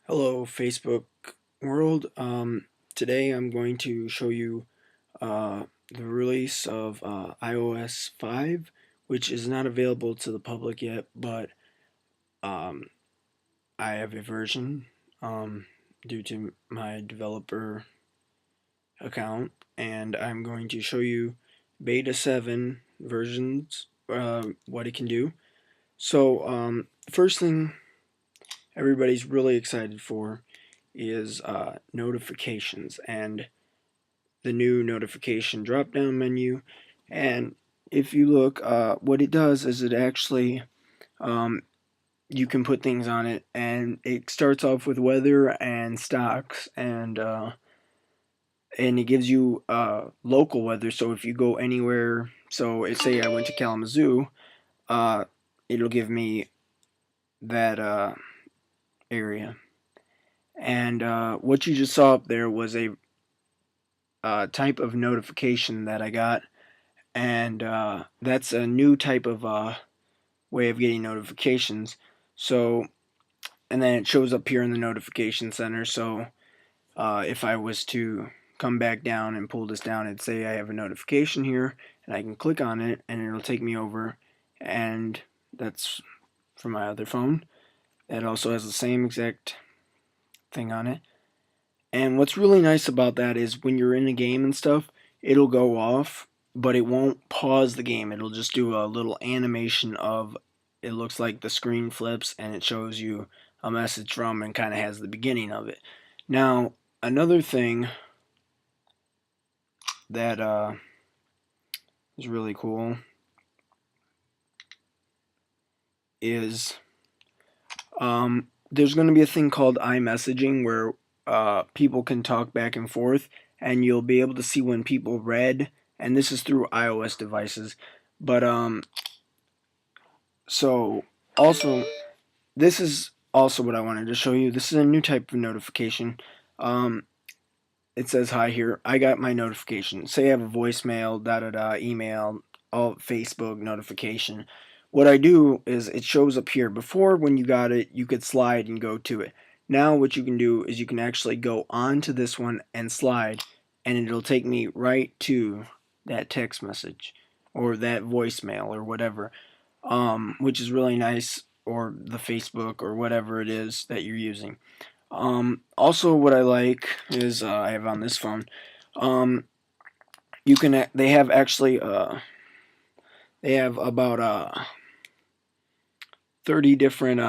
Hello, Facebook world. Today I'm going to show you the release of iOS 5, which is not available to the public yet, but um, I have a version due to my developer account, and I'm going to show you beta 7 versions, what it can do. So, first thing everybody's really excited for is notifications and the new notification drop down menu. And if you look, what it does is it actually um, you can put things on it, and it starts off with weather and stocks, and it gives you local weather. So if you go anywhere, so say I went to Kalamazoo, uh, it'll give me that area. And what you just saw up there was a type of notification that I got, and that's a new type of way of getting notifications. So, and then it shows up here in the notification center. So, if I was to come back down and pull this down, it'd say I have a notification here, and I can click on it, and it'll take me over, and that's from my other phone. That also has the same exact thing on it. And what's really nice about that is when you're in a game and stuff, it'll go off, but it won't pause the game. It'll just do a little animation of, it looks like the screen flips and it shows you a message from and kind of has the beginning of it. Now, another thing that is really cool is there's going to be a thing called iMessaging where people can talk back and forth, and you'll be able to see when people read, and this is through iOS devices. But so also, this is also what I wanted to show you. This is a new type of notification. Um, it says hi here. I got my notification. Say I have a voicemail, da da da, email, all Facebook notification. What I do is it shows up here. Before, when you got it, you could slide and go to it. Now what you can do is you can actually go onto this one and slide, and it'll take me right to that text message or that voicemail or whatever, which is really nice, or the Facebook or whatever it is that you're using. Also, what I like is I have on this phone. Um, you can they have actually they have about 30 different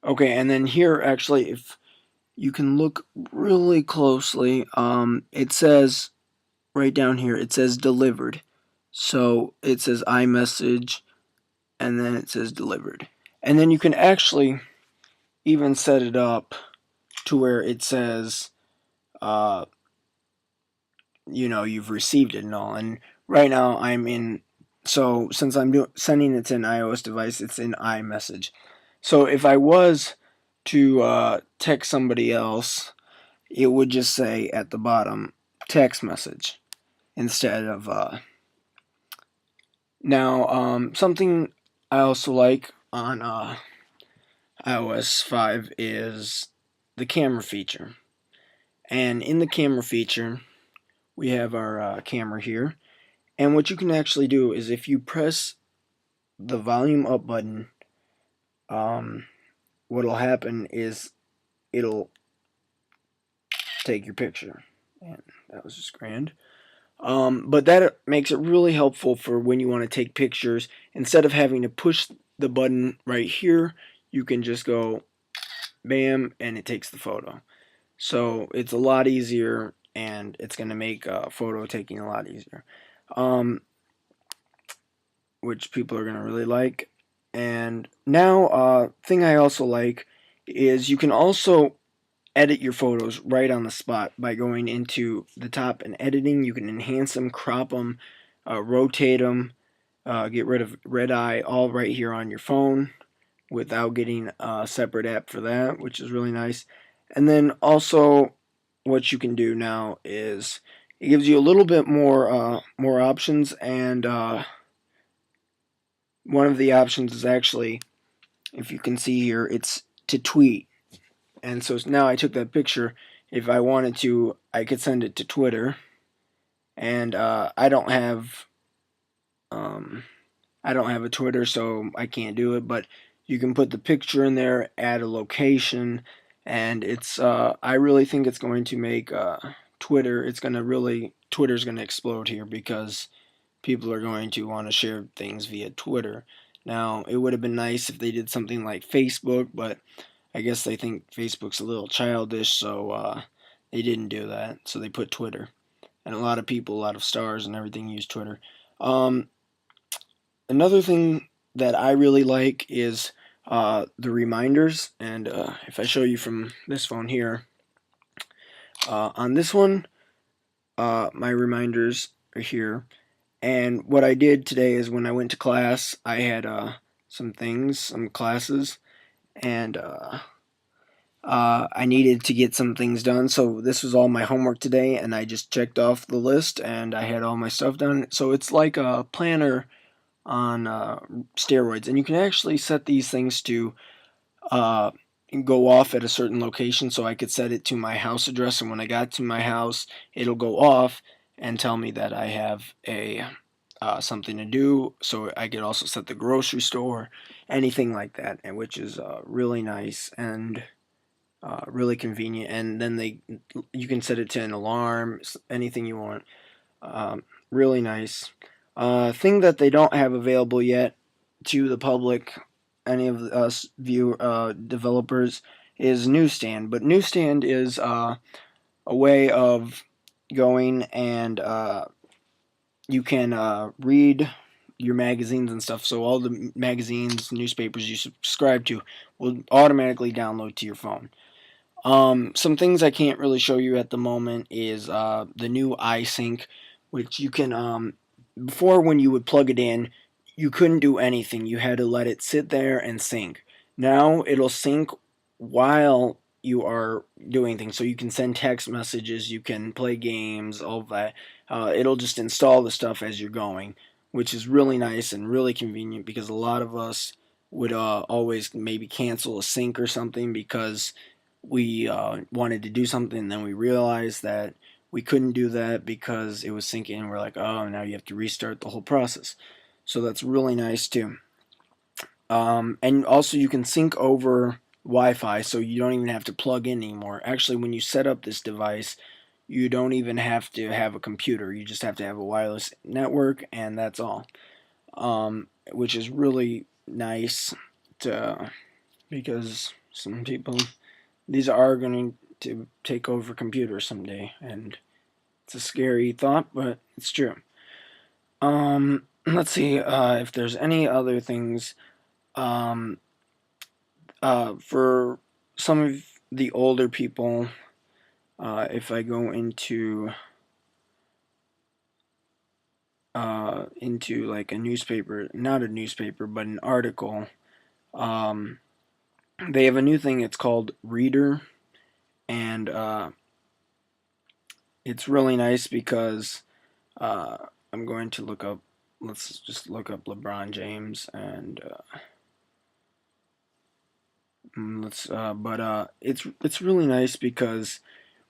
okay, and then here actually, if you can look really closely, it says right down here, it says delivered. So it says iMessage, and then it says delivered. And then you can actually even set it up to where it says uh, you've received it and all. And right now I'm in, so since I'm sending it to an iOS device, it's in iMessage. So if I was to text somebody else, it would just say at the bottom text message instead of now something I also like on iOS 5 is the camera feature. And in the camera feature, we have our camera here. And what you can actually do is if you press the volume up button, what'll happen is it'll take your picture. And that was just grand. But that makes it really helpful for when you want to take pictures. Instead of having to push the button right here, you can just go bam, and it takes the photo. So it's a lot easier, and it's going to make photo taking a lot easier, which people are going to really like. And now, thing I also like is you can also edit your photos right on the spot by going into the top and editing. You can enhance them, crop them, rotate them, get rid of red eye, all right here on your phone without getting a separate app for that, which is really nice. And then also, what you can do now is it gives you a little bit more options, and one of the options is actually, if you can see here, it's to tweet. And so now I took that picture. If I wanted to, I could send it to Twitter. And um, I don't have a Twitter, so I can't do it. But you can put the picture in there, add a location, and it's. I really think it's going to make Twitter. Twitter's gonna explode here because people are going to want to share things via Twitter. Now, it would have been nice if they did something like Facebook, but I guess they think Facebook's a little childish, so they didn't do that. So they put Twitter. And a lot of people, a lot of stars and everything use Twitter. Um, Another thing that I really like is the reminders. And if I show you from this phone here, on this one, my reminders are here. And what I did today is when I went to class, I had some classes, and I needed to get some things done. So this was all my homework today, and I just checked off the list, and I had all my stuff done. So it's like a planner on steroids, and you can actually set these things to uh, go off at a certain location. So I could set it to my house address, and when I got to my house, it'll go off and tell me that I have a something to do. So I could also set the grocery store, anything like that, and which is really nice and really convenient. And then you can set it to an alarm, anything you want. Really nice. Thing that they don't have available yet to the public, any of us developers, is Newsstand. But Newsstand is a way of going and you can read your magazines and stuff. So all the magazines, newspapers you subscribe to will automatically download to your phone. Some things I can't really show you at the moment is the new iSync, which you can before, when you would plug it in, you couldn't do anything. You had to let it sit there and sync. Now it'll sync while you are doing things. So you can send text messages, you can play games, all of that. It'll just install the stuff as you're going, which is really nice and really convenient because a lot of us would always maybe cancel a sync or something because we wanted to do something, and then we realized that we couldn't do that because it was syncing, and we're like, oh, now you have to restart the whole process. So that's really nice too. And also you can sync over Wi-Fi, so you don't even have to plug in anymore. Actually, when you set up this device, you don't even have to have a computer. You just have to have a wireless network, and that's all. Which is really nice because some people, these are going to take over computers someday, and it's a scary thought, but it's true. Let's see if there's any other things. Um, for some of the older people, if I go into like a newspaper, not a newspaper, but an article, um, they have a new thing. It's called Reader, and it's really nice because I'm going to look up. Let's just look up LeBron James and it's really nice because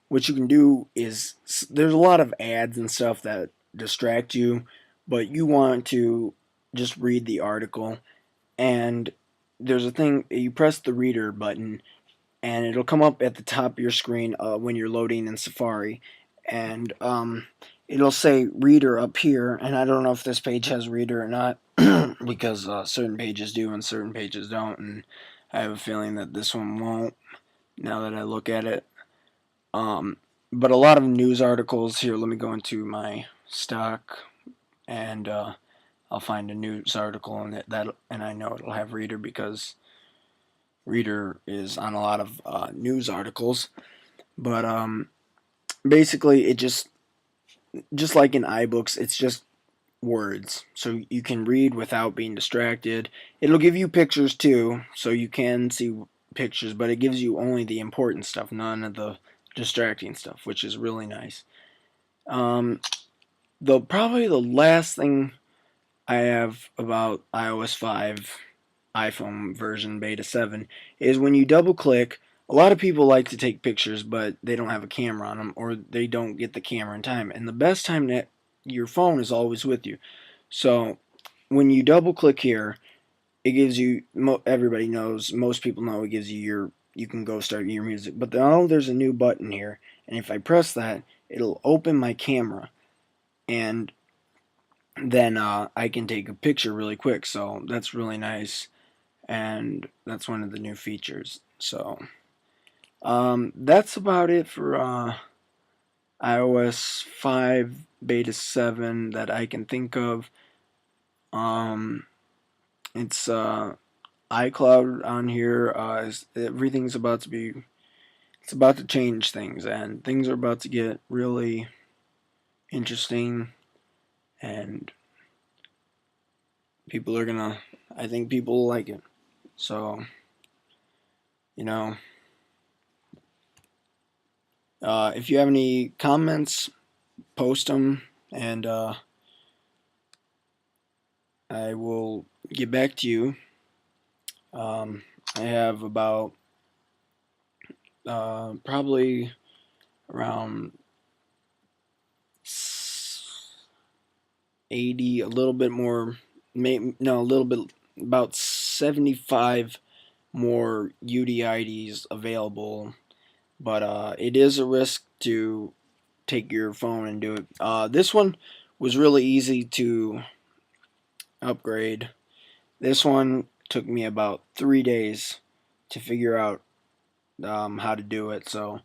what you can do is there's a lot of ads and stuff that distract you, but you want to just read the article, and there's a thing you press the reader button and it'll come up at the top of your screen when you're loading in Safari, and it'll say reader up here, and I don't know if this page has reader or not because certain pages do and certain pages don't, and I have a feeling that this one won't now that I look at it. Um, but a lot of news articles here. Let me go into my stock, and I'll find a news article, and and I know it'll have reader because reader is on a lot of news articles. But basically, it just like in iBooks, it's just words, so you can read without being distracted. It'll give you pictures too, so you can see pictures, but it gives you only the important stuff, none of the distracting stuff, which is really nice. Um, probably the last thing I have about iOS 5 iPhone version beta 7 is when you double click a lot of people like to take pictures, but they don't have a camera on them, or they don't get the camera in time. And the best time that your phone is always with you. So when you double click here, it gives you, everybody knows, most people know, it gives you your, you can go start your music. But now there's a new button here, and if I press that, it'll open my camera, and then I can take a picture really quick. So that's really nice, and that's one of the new features. So that's about it for iOS 5 Beta 7 that I can think of. Um, it's iCloud on here. Everything's about to be, it's about to change things, and things are about to get really interesting, and people are gonna, I think people will like it. So, you know, if you have any comments, post them, and I will get back to you. I have about probably around 80, a little bit more, no, a little bit, about 75 more UDIDs available, but it is a risk to take your phone and do it. This one was really easy to upgrade. This one took me about 3 days to figure out how to do it. So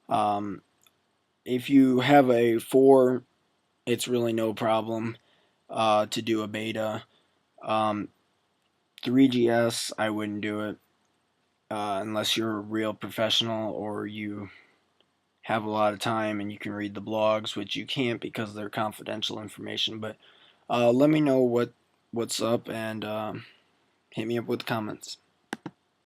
um, if you have a 4, it's really no problem to do a beta. 3GS, I wouldn't do it unless you're a real professional or you have a lot of time and you can read the blogs, which you can't because they're confidential information. But let me know what's up, and hit me up with comments.